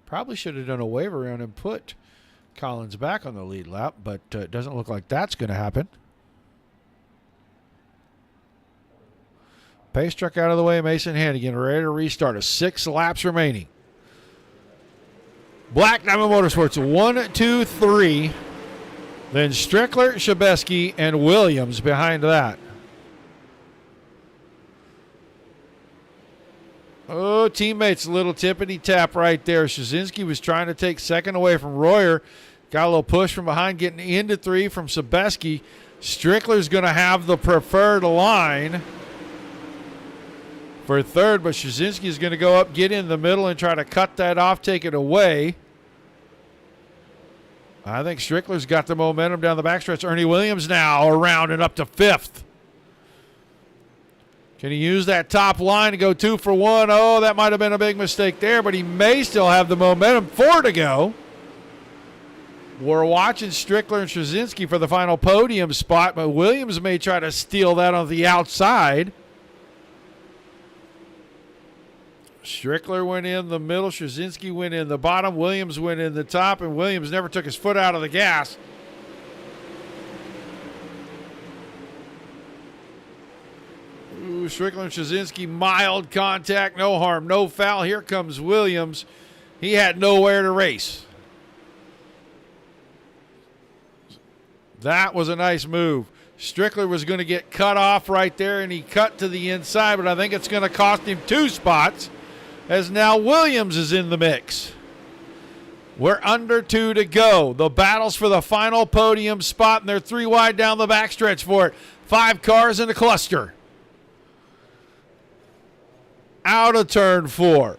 Probably should have done a wave around and put Collins back on the lead lap, but it doesn't look like that's going to happen. Pace truck out of the way. Mason Hannigan ready to restart. 6 laps remaining. Black Diamond Motorsports 1, 2, 3. Then Strickler, Shabeski, and Williams behind that. Oh, teammates, a little tippity tap right there. Shazinski was trying to take second away from Royer. Got a little push from behind, getting into 3 from Shabeski. Strickler's going to have the preferred line for third, but Shazinski is going to go up, get in the middle, and try to cut that off, take it away. I think Strickler's got the momentum down the backstretch. Ernie Williams now around and up to 5th. Can he use that top line to go 2 for 1? Oh, that might have been a big mistake there, but he may still have the momentum. 4 to go. We're watching Strickler and Shazinski for the final podium spot, but Williams may try to steal that on the outside. Strickler went in the middle. Shazinski went in the bottom. Williams went in the top, and Williams never took his foot out of the gas. Ooh, Strickler and Shazinski, mild contact, no harm, no foul. Here comes Williams. He had nowhere to race. That was a nice move. Strickler was going to get cut off right there, and he cut to the inside, but I think it's going to cost him 2 spots, as now Williams is in the mix. We're under 2 to go. The battles for the final podium spot, and they're 3 wide down the backstretch for it. 5 cars in a cluster. Out of turn 4.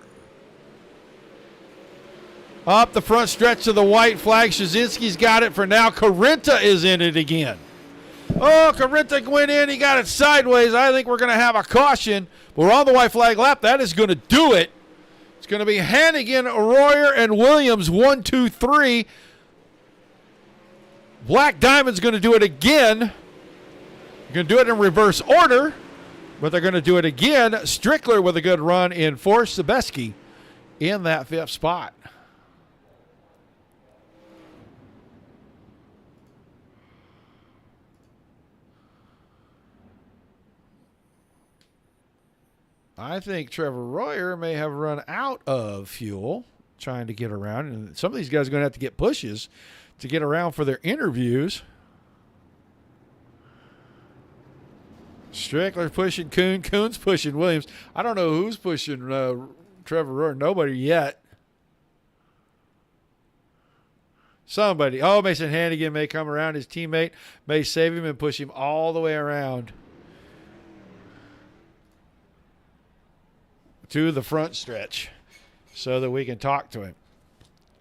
Up the front stretch of the white flag. Shazinski's got it for now. Carrenta is in it again. Oh, Carrenta went in. He got it sideways. I think we're going to have a caution. But we're on the white flag lap. That is going to do it. It's going to be Hannigan, Royer, and Williams. 1, 2, 3. Black Diamond's going to do it again. They're going to do it in reverse order, but they're going to do it again. Strickler with a good run in 4th. Shabeski in that 5th spot. I think Trevor Royer may have run out of fuel trying to get around. And some of these guys are going to have to get pushes to get around for their interviews. Strickler pushing Kuhn. Kuhn's pushing Williams. I don't know who's pushing Trevor Royer. Nobody yet. Somebody. Oh, Mason Hannigan may come around. His teammate may save him and push him all the way around to the front stretch so that we can talk to him.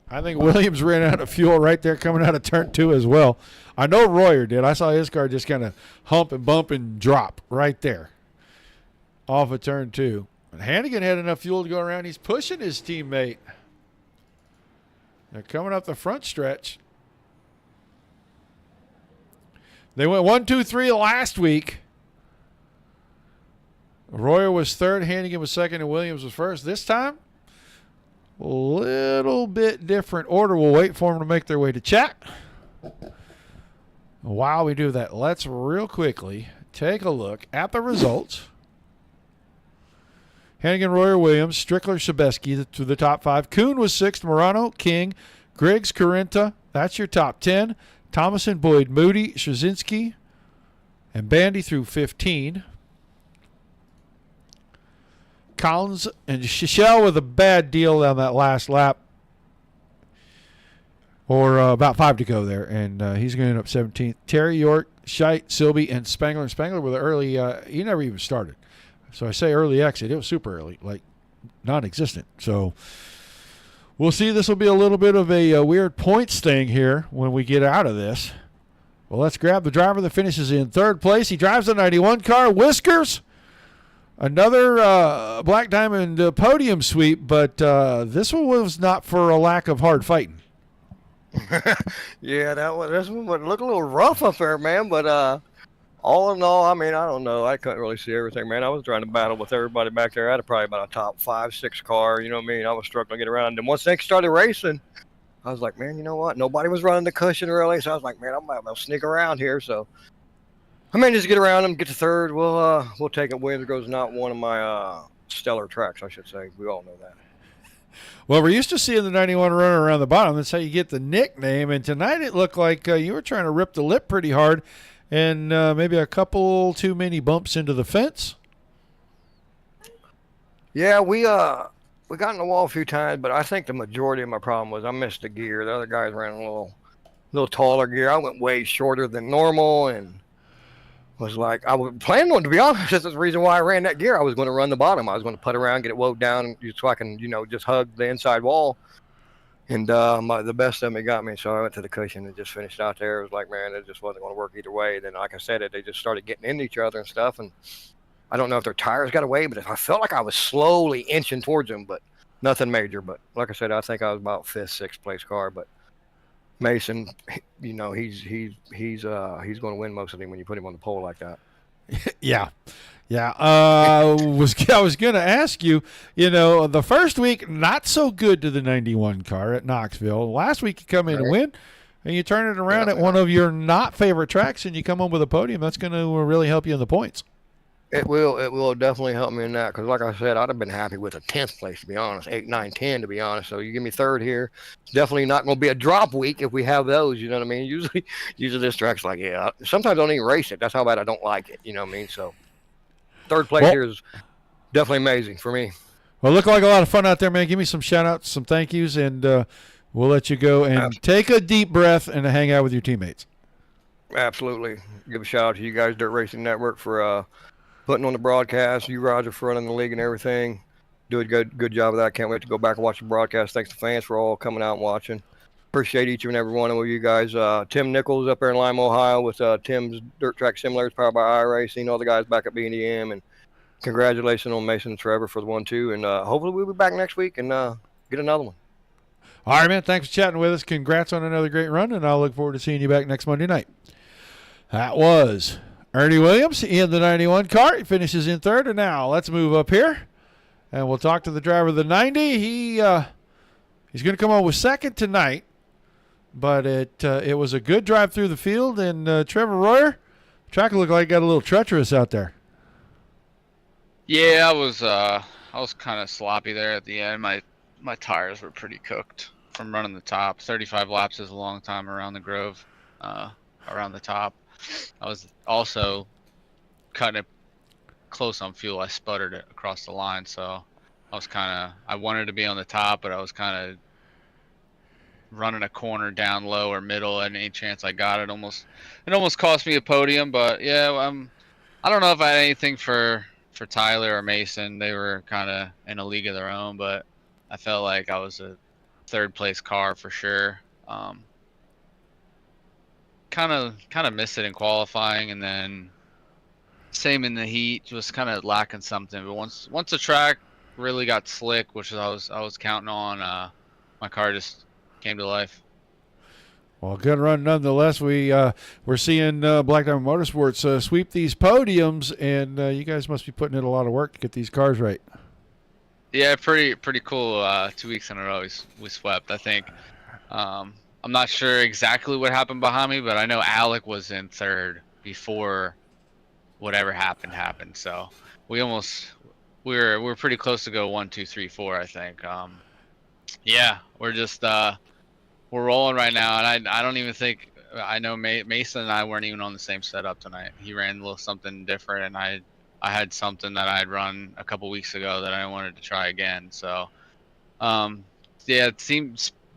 I think Williams ran out of fuel right there coming out of turn 2 as well. I know Royer did. I saw his car just kind of hump and bump and drop right there off of turn 2. And Hannigan had enough fuel to go around. He's pushing his teammate. They're coming up the front stretch. They went 1, 2, 3 last week. Royer was 3rd, Hannigan was 2nd, and Williams was 1st. This time, a little bit different order. We'll wait for them to make their way to chat. While we do that, let's real quickly take a look at the results. Hannigan, Royer, Williams, Strickler, Shabeski to the top 5. Kuhn was 6th, Morano, King, Griggs, Carrenta. That's your top 10. Thomason, Boyd, Moody, Shazinski, and Bandy through 15. Collins and Shishel with a bad deal on that last lap. Or about 5 to go there, and he's going to end up 17th. Terry, York, Scheidt, Silby, and Spangler. And Spangler with an early, he never even started. So I say early exit. It was super early, like non-existent. So we'll see. This will be a little bit of a weird points thing here when we get out of this. Well, let's grab the driver that finishes in 3rd place. He drives the 91 car. Whiskers. Another Black Diamond podium sweep, but this one was not for a lack of hard fighting. Yeah, this one would look a little rough up there, man. But all in all, I mean, I don't know. I couldn't really see everything, man. I was trying to battle with everybody back there. I had probably about a top 5, 6 car. You know what I mean? I was struggling to get around. And once they started racing, I was like, man, you know what? Nobody was running the cushion really. So I was like, man, I might sneak around here. So I mean, just get around them, get to third. We'll take it. Williamsgrove's not one of my stellar tracks, I should say. We all know that. Well, we're used to seeing the 91 running around the bottom. That's how you get the nickname. And tonight it looked like you were trying to rip the lip pretty hard, and maybe a couple too many bumps into the fence. Yeah, we got in the wall a few times, but I think the majority of my problem was I missed the gear. The other guys ran a little taller gear. I went way shorter than normal, and was like, I was planning on, to be honest, that's the reason why I ran that gear. I was going to run the bottom. I was going to put around, get it woke down, so I can, just hug the inside wall. And the best of it got me, so I went to the cushion and just finished out there. It was like, man, it just wasn't going to work either way. Then, like I said, they just started getting into each other and stuff. And I don't know if their tires got away, but I felt like I was slowly inching towards them, but nothing major. But like I said, I think I was about 5th, 6th place car. But Mason, he's going to win most of them when you put him on the pole like that. Yeah. I was going to ask you, the first week, not so good to the 91 car at Knoxville. Last week you come in and win, and you turn it around at one of your not favorite tracks, and you come home with a podium. That's going to really help you in the points. It will definitely help me in that, because like I said, I'd have been happy with a 10th place, to be honest, 8, 9, 10, to be honest. So you give me third here. It's definitely not going to be a drop week if we have those, you know what I mean? Usually this track's like, sometimes I don't even race it. That's how bad I don't like it, you know what I mean? So third place here is definitely amazing for me. Well, looked like a lot of fun out there, man. Give me some shout-outs, some thank yous, and we'll let you go and take a deep breath and hang out with your teammates. Absolutely. Give a shout-out to you guys, Dirt Racing Network, for putting on the broadcast. You, Roger, for running the league and everything. Do a good job of that. Can't wait to go back and watch the broadcast. Thanks to fans for all coming out and watching. Appreciate each and every one of you guys. Tim Nichols up there in Lima, Ohio, with Tim's Dirt Track Simulators powered by iRacing. All the guys back at BNDM, and congratulations on Mason and Trevor for the 1-2. And hopefully we'll be back next week and get another one. All right, man. Thanks for chatting with us. Congrats on another great run, and I'll look forward to seeing you back next Monday night. That was Ernie Williams in the 91 car. He finishes in third. And now let's move up here, and we'll talk to the driver of the 90. He's going to come on with second tonight, but it was a good drive through the field. And Trevor Royer, track looked like it got a little treacherous out there. Yeah, I was kind of sloppy there at the end. My tires were pretty cooked from running the top. 35 laps is a long time around the Grove, around the top. I was also cutting it close on fuel. I sputtered it across the line, so I wanted to be on the top, but I was kind of running a corner down low or middle, and any chance I got it almost cost me a podium. But yeah, I don't know if I had anything for Tyler or Mason. They were kind of in a league of their own, but I felt like I was a third place car for sure. Kind of missed it in qualifying, and then same in the heat, just kind of lacking something. But once the track really got slick, which I was counting on, my car just came to life. Well, good run nonetheless. We're seeing Black Diamond Motorsports sweep these podiums, and you guys must be putting in a lot of work to get these cars right. Yeah, pretty cool. 2 weeks in a row we swept, I think. I'm not sure exactly what happened behind me, but I know Alec was in third before whatever happened. So we were pretty close to go 1, 2, 3, 4, I think. Yeah, we're just we're rolling right now, and I don't even think I know Mason and I weren't even on the same setup tonight. He ran a little something different, and I had something that I had run a couple weeks ago that I wanted to try again. So yeah,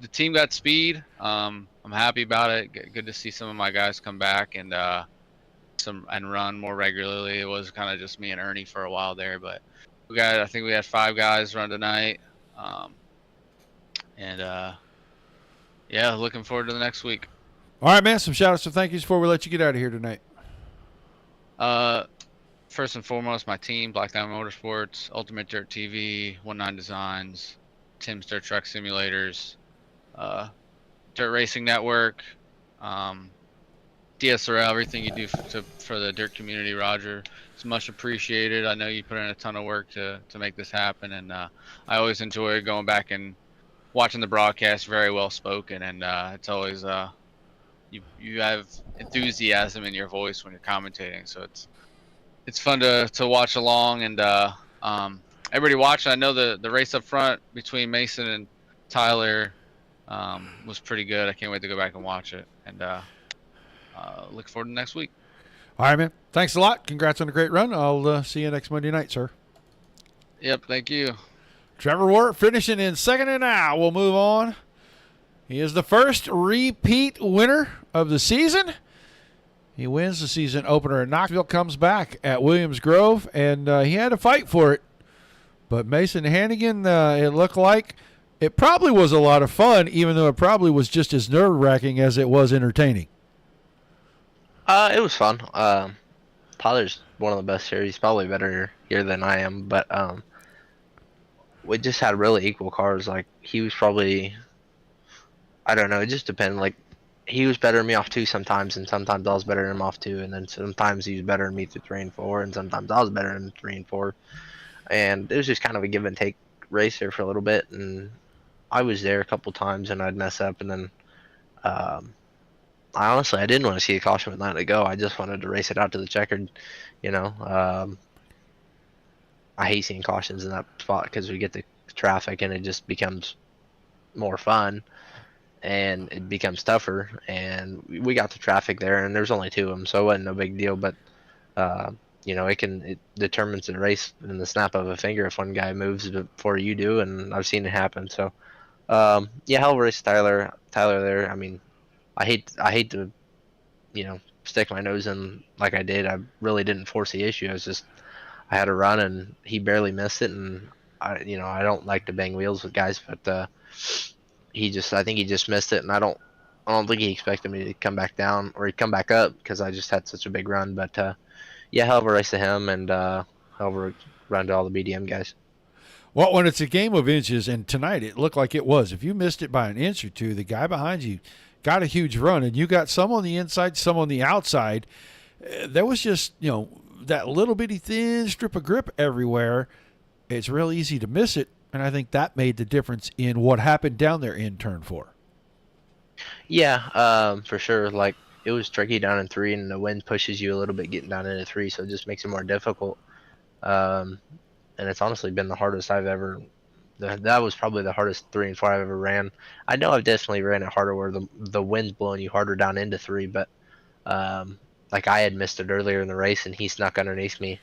the team got speed. I'm happy about it. Good to see some of my guys come back and run more regularly. It was kind of just me and Ernie for a while there, but I think we had 5 guys run tonight. Yeah, looking forward to the next week. All right, man. Some shout-outs and thank yous before we let you get out of here tonight. First and foremost, my team, Black Diamond Motorsports, Ultimate Dirt TV, 19 Designs, Tim's Dirt Truck Simulators, Dirt Racing Network, DSRL, everything you do for the dirt community, Roger. It's much appreciated. I know you put in a ton of work to make this happen, and I always enjoy going back and watching the broadcast. Very well spoken, and it's always you have enthusiasm in your voice when you're commentating, so it's fun to watch along. And everybody watching, I know the race up front between Mason and Tyler was pretty good. I can't wait to go back and watch it, and look forward to next week. All right, man. Thanks a lot. Congrats on a great run. I'll see you next Monday night, sir. Yep, thank you. Trevor Ward finishing in second, and now we'll move on. He is the first repeat winner of the season. He wins the season opener in Knoxville, comes back at Williams Grove, and he had to fight for it. But Mason Hannigan, it looked like it probably was a lot of fun, even though it probably was just as nerve-wracking as it was entertaining. It was fun. Tyler's one of the best here. He's probably better here than I am, but we just had really equal cars. Like, he was probably, I don't know, it just depended. Like, he was better than me off 2 sometimes, and sometimes I was better than him off 2, and then sometimes he was better than me through 3 and 4, and sometimes I was better than 3 and 4. And it was just kind of a give and take race there for a little bit, and I was there a couple times, and I'd mess up, and then I didn't want to see a caution with 9 to go. I just wanted to race it out to the checkered, you know. I hate seeing cautions in that spot because we get the traffic and it just becomes more fun and it becomes tougher. And we got the traffic there, and there's only 2 of them, so it wasn't no big deal. But you know, it determines the race in the snap of a finger if one guy moves before you do, and I've seen it happen. So yeah, hell of a race, Tyler there. I mean, I hate to, you know, stick my nose in like I did. I really didn't force the issue. I had a run and he barely missed it, and I don't like to bang wheels with guys, but I think he just missed it, and I don't think he expected me to come back down or he'd come back up because I just had such a big run. But yeah, hell of a race to him, and hell of a run to all the BDM guys. Well, when it's a game of inches, and tonight it looked like it was, if you missed it by an inch or 2, the guy behind you got a huge run, and you got some on the inside, some on the outside. There was just, you know, that little bitty thin strip of grip everywhere. It's real easy to miss it, and I think that made the difference in what happened down there in turn 4. Yeah, for sure. Like, it was tricky down in 3, and the wind pushes you a little bit getting down into 3, so it just makes it more difficult. And it's honestly been the hardest I've ever. That was probably the hardest 3 and 4 I've ever ran. I know I've definitely ran it harder where the wind's blowing you harder down into 3, but like I had missed it earlier in the race, and he snuck underneath me,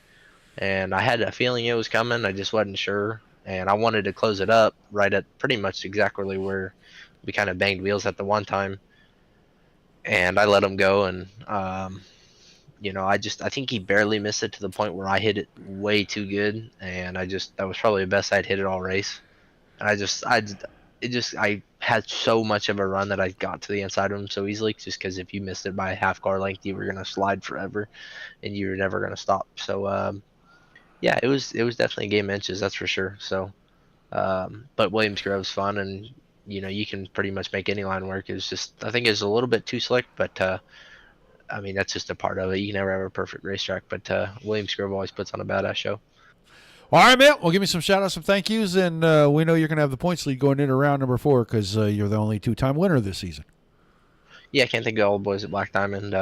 and I had a feeling it was coming. I just wasn't sure, and I wanted to close it up right at pretty much exactly where we kind of banged wheels at the one time, and I let him go, and you know, I think he barely missed it to the point where I hit it way too good, and that was probably the best I'd hit it all race. And I had so much of a run that I got to the inside of him so easily, just because if you missed it by a half car length, you were gonna slide forever, and you were never gonna stop. So yeah, it was definitely a game of inches, that's for sure. So but Williams Grove's fun, and you know, you can pretty much make any line work. It's just, I think it's a little bit too slick, but I mean, that's just a part of it. You can never have a perfect racetrack, but Williams Grove always puts on a badass show. All right, man. Well, give me some shout-outs, some thank yous, and we know you're going to have the points lead going into round number 4 because you're the only 2-time winner this season. Yeah, I can't think of all the boys at Black Diamond.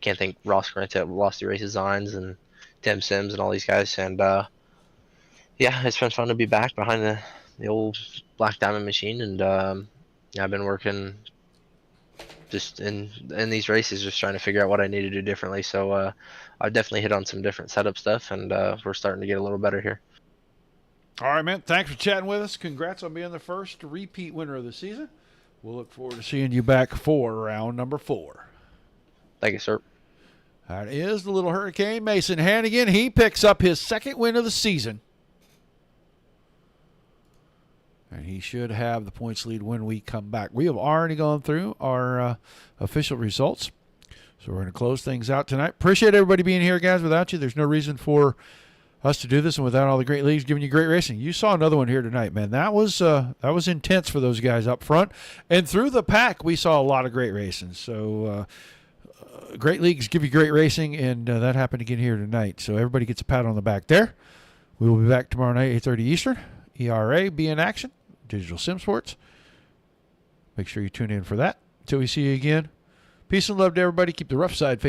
Can't think Ross Grant at Lost Race Designs and Tim Sims and all these guys. And yeah, it's been fun to be back behind the old Black Diamond machine. And yeah, I've been working just in these races, just trying to figure out what I need to do differently. So I've definitely hit on some different setup stuff, and we're starting to get a little better here. All right, man. Thanks for chatting with us. Congrats on being the first repeat winner of the season. We'll look forward to seeing you back for round number 4. Thank you, sir. That is the Little Hurricane, Mason Hannigan. He picks up his second win of the season. And he should have the points lead when we come back. We have already gone through our official results. So we're going to close things out tonight. Appreciate everybody being here, guys. Without you, there's no reason for us to do this, and without all the great leagues giving you great racing. You saw another one here tonight, man. That was intense for those guys up front. And through the pack, we saw a lot of great racing. So great leagues give you great racing, and that happened again here tonight. So everybody gets a pat on the back there. We will be back tomorrow night, 8:30 Eastern. ERA, be in action. Digital Sim Sports. Make sure you tune in for that. Until we see you again, Peace and love to everybody. Keep the rough side facing